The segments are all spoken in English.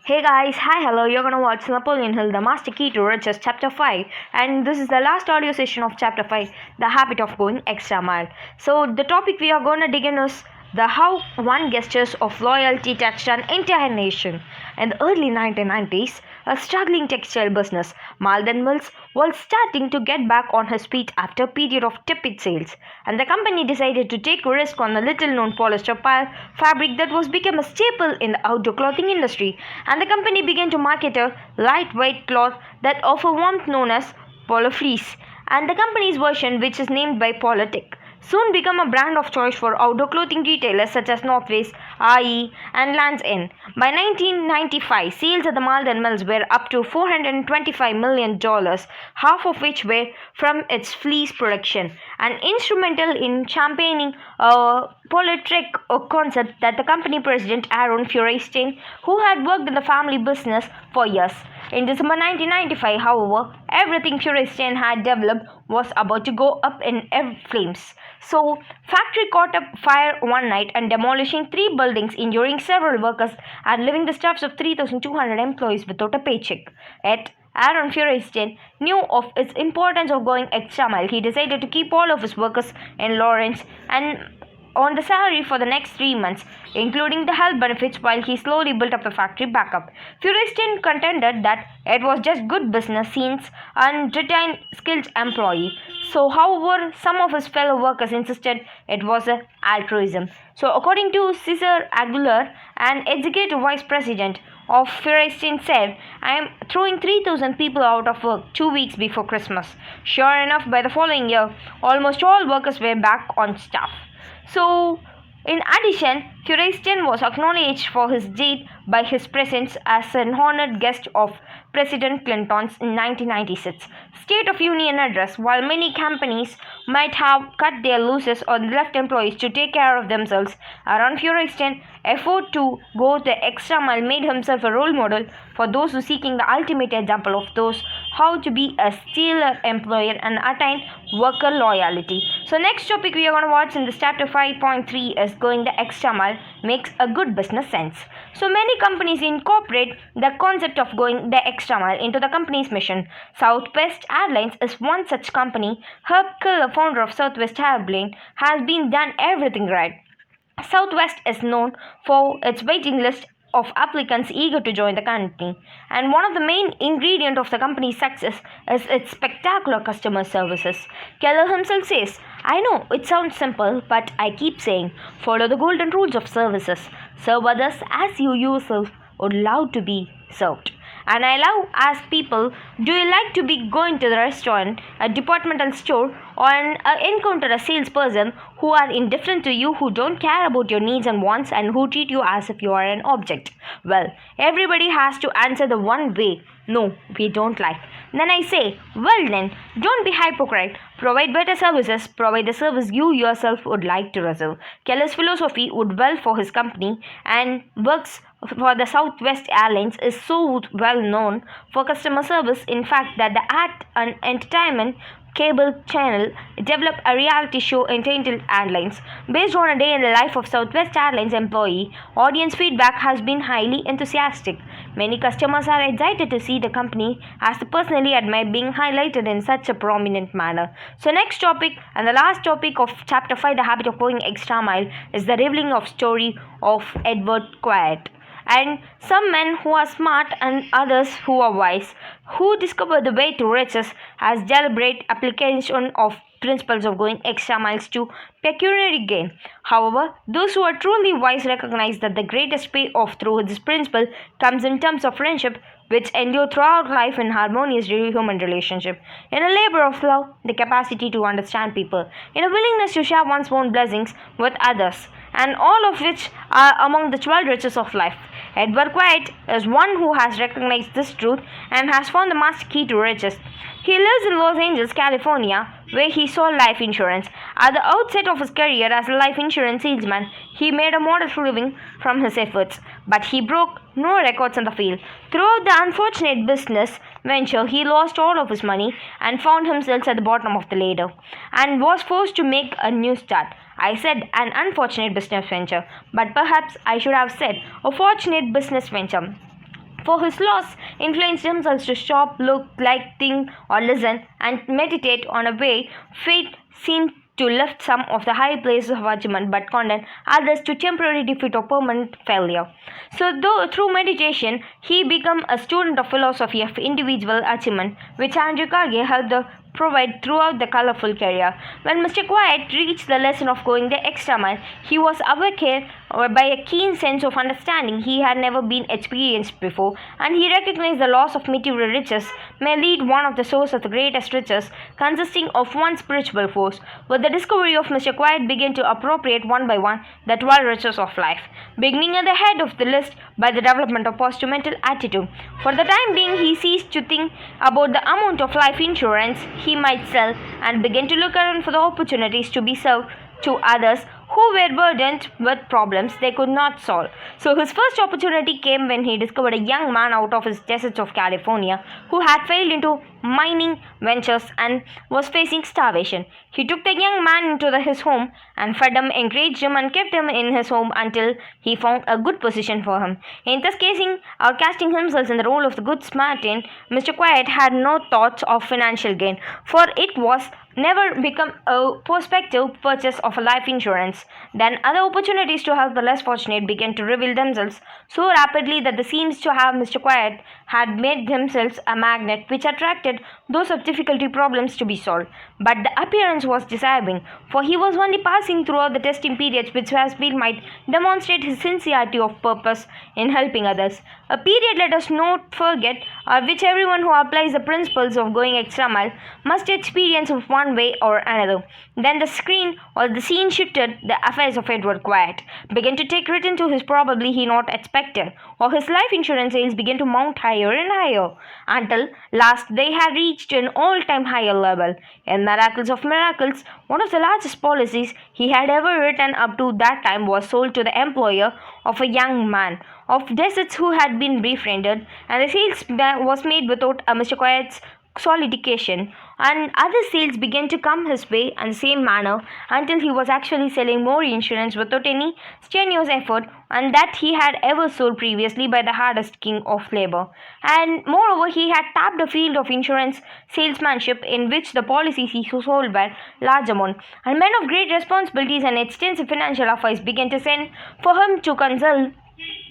Hey guys, hi, hello. You're gonna watch Napoleon Hill, The Master Key to Riches, Chapter 5, and this is the last audio session of Chapter 5, The Habit of Going Extra Mile. So, the topic we are gonna dig in is the how one gestures of loyalty touched an entire nation. In the early 1990s, a struggling textile business, Malden Mills, was starting to get back on his feet after a period of tepid sales, and the company decided to take a risk on the little-known polyester fabric that was become a staple in the outdoor clothing industry. And the company began to market a lightweight cloth that offer warmth known as Polo Fleece, and the company's version, which is named by Politic, soon became a brand of choice for outdoor clothing retailers such as North Face, RE, and Lands' End. By 1995, sales at the Malden Mills were up to $425 million, half of which were from its fleece production, and instrumental in championing a politic concept that the company president Aaron Feuerstein, who had worked in the family business for years. In December 1995, however, everything Feuerstein had developed was about to go up in flames. So, factory caught up fire one night and demolishing 3 buildings, injuring several workers and leaving the staffs of 3,200 employees without a paycheck. Yet, Aaron Feuerstein knew of its importance of going extra mile. He decided to keep all of his workers in Lawrence and on the salary for the next 3 months, including the health benefits, while he slowly built up the factory back up. Feuerstein contended that it was just good business sense and retained skilled employee. So, however, some of his fellow workers insisted it was a altruism. So, according to Cesar Aguilar, an executive vice president of Feuerstein, said, "I am throwing 3,000 people out of work 2 weeks before Christmas." Sure enough, by the following year, almost all workers were back on staff. So, in addition, Feuerstein was acknowledged for his deed by his presence as an honored guest of President Clinton's 1996 State of Union address. While many companies might have cut their losses or left employees to take care of themselves, Aaron Feuerstein's effort to go the extra mile made himself a role model for those who seeking the ultimate example of those how to be a stellar employer and attain worker loyalty. So next topic we are going to watch in this chapter 5.3 is going the extra mile makes a good business sense. So many companies incorporate the concept of going the extra mile into the company's mission. Southwest Airlines is one such company. Herb Kill, the founder of Southwest Airlines, has been done everything right. Southwest is known for its waiting list of applicants eager to join the company, and one of the main ingredients of the company's success is its spectacular customer services. Keller himself says, "I know it sounds simple, but I keep saying, follow the golden rules of services. Serve others as you yourself would love to be served." And I love ask people, do you like to be going to the restaurant, a departmental store, or encounter a salesperson who are indifferent to you, who don't care about your needs and wants, and who treat you as if you are an object? Well, everybody has to answer the one way. No, we don't like. Then I say, well then, don't be hypocrite. Provide better services. Provide the service you yourself would like to receive. Keller's philosophy would well for his company and works for the Southwest Airlines is so well known for customer service, in fact, that the art and entertainment cable channel developed a reality show entitled Airlines. Based on a day in the life of Southwest Airlines employee, audience feedback has been highly enthusiastic. Many customers are excited to see the company as they personally admire being highlighted in such a prominent manner. So next topic and the last topic of chapter 5, The Habit of Going Extra Mile, is the revealing of story of Edward Quiet. And some men who are smart and others who are wise, who discover the way to riches as deliberate application of principles of going extra miles to pecuniary gain. However, those who are truly wise recognize that the greatest payoff through this principle comes in terms of friendship, which endure throughout life in harmonious human relationship, in a labor of love, the capacity to understand people, in a willingness to share one's own blessings with others, and all of which are among the 12 riches of life. Edward Quiet is one who has recognized this truth and has found the master key to riches. He lives in Los Angeles, California, where he sold life insurance. At the outset of his career as a life insurance salesman, he made a modest living from his efforts, but he broke no records in the field. Throughout the unfortunate business venture, he lost all of his money and found himself at the bottom of the ladder and was forced to make a new start. I said an unfortunate business venture, but perhaps I should have said a fortunate business venture. for his loss, influenced themselves to stop, look, like, think, or listen, and meditate on a way fate seemed to lift some of the high places of achievement but condemn others to temporary defeat or permanent failure. So, through meditation, he became a student of philosophy of individual achievement, which Andrew Carnegie helped provide throughout the colorful career. When Mr. Quiet reached the lesson of going the extra mile, he was awakened by a keen sense of understanding he had never been experienced before, and he recognized the loss of material riches may lead one of the source of the greatest riches, consisting of one spiritual force. With the discovery of Mr. Quiet began to appropriate one by one the 12 riches of life, beginning at the head of the list by the development of positive mental attitude. For the time being, he ceased to think about the amount of life insurance he might sell and began to look around for the opportunities to be served to others who were burdened with problems they could not solve. So his first opportunity came when he discovered a young man out of his deserts of California who had failed into mining ventures and was facing starvation. He took the young man into his home and fed him, encouraged him, and kept him in his home until he found a good position for him. In thus casting himself in the role of the good Samaritan, Mr. Quiet had no thoughts of financial gain, for it was never become a prospective purchase of a life insurance. Then other opportunities to help the less fortunate began to reveal themselves so rapidly that the seems to have Mr. Quiet had made themselves a magnet which attracted those of difficulty problems to be solved. But the appearance was deceiving, for he was only passing throughout the testing periods which has been might demonstrate his sincerity of purpose in helping others. A period, let us not forget, which everyone who applies the principles of going extra mile must experience of one way or another. Then the screen or the scene shifted. The affairs of Edward Quiet began to take return to his probably he not expected, or his life insurance sales began to mount higher and higher, until last they had reached an all-time higher level. In miracles of miracles, one of the largest policies he had ever written up to that time was sold to the employer of a young man of deserts who had been befriended, and the sales was made without Mr. Quiet's solicitation, and other sales began to come his way in the same manner until he was actually selling more insurance without any strenuous effort and that he had ever sold previously by the hardest king of labor. And moreover, he had tapped a field of insurance salesmanship in which the policies he sold were large amount, and men of great responsibilities and extensive financial affairs began to send for him to consult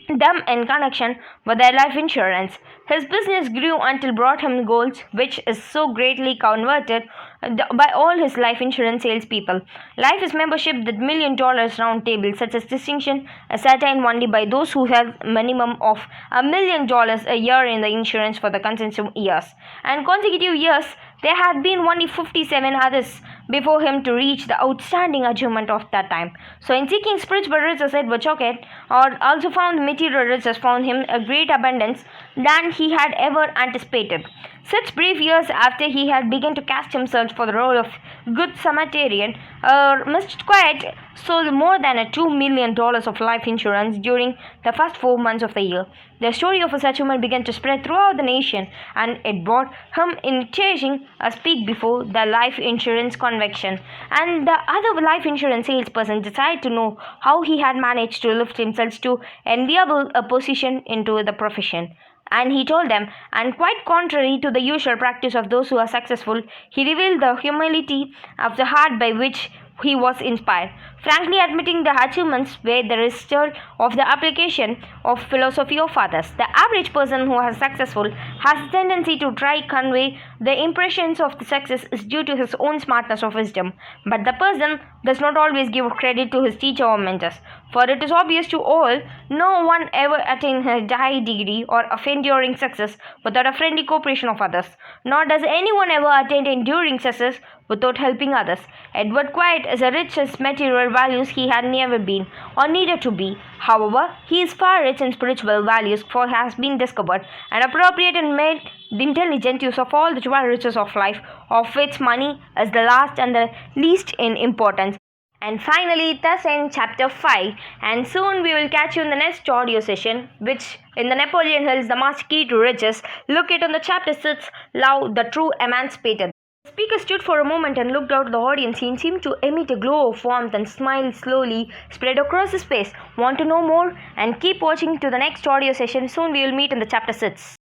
them in connection with their life insurance. His business grew until brought him goals, which is so greatly converted by all his life insurance salespeople. Life is membership, that $1 million round table, such as distinction ascertained only by those who have minimum of $1 million a year in the insurance for the consecutive years. And consecutive years, there had been only 57 others before him to reach the outstanding achievement of that time. So in seeking spiritual riches, Edward Choquet also found material riches found him a great abundance than he had ever anticipated. Such brief years after he had begun to cast himself for the role of Good Samaritan, Mr. Quiet sold more than $2 million of life insurance during the first 4 months of the year. The story of his achievement began to spread throughout the nation, and it brought him in teaching a speak before the life insurance convention. And the other life insurance salesperson decided to know how he had managed to lift himself to enviable a position into the profession. And he told them, and quite contrary to the usual practice of those who are successful, he revealed the humility of the heart by which he was inspired, frankly admitting the achievements were the result of the application of philosophy of others. The average person who is successful has a tendency to try convey the impressions of the success is due to his own smartness or wisdom, but the person does not always give credit to his teacher or mentors. For it is obvious to all, no one ever attained a high degree or of enduring success without a friendly cooperation of others, nor does anyone ever attain enduring success without helping others. Edward Quiet is as rich as material values he had never been or needed to be. However, he is far rich in spiritual values, for he has been discovered and appropriate and made the intelligent use of all the 12 riches of life, of which money is the last and the least in importance. And finally, thus ends chapter 5, and soon we will catch you in the next audio session, which in the Napoleon Hill is the master key to riches. Look it on the chapter 6, Love, the True Emancipator. speaker stood for a moment and looked out at the audience. He seemed to emit a glow of warmth and smile slowly spread across his face. Want to know more? And keep watching to the next audio session. Soon we will meet in the chapter 6.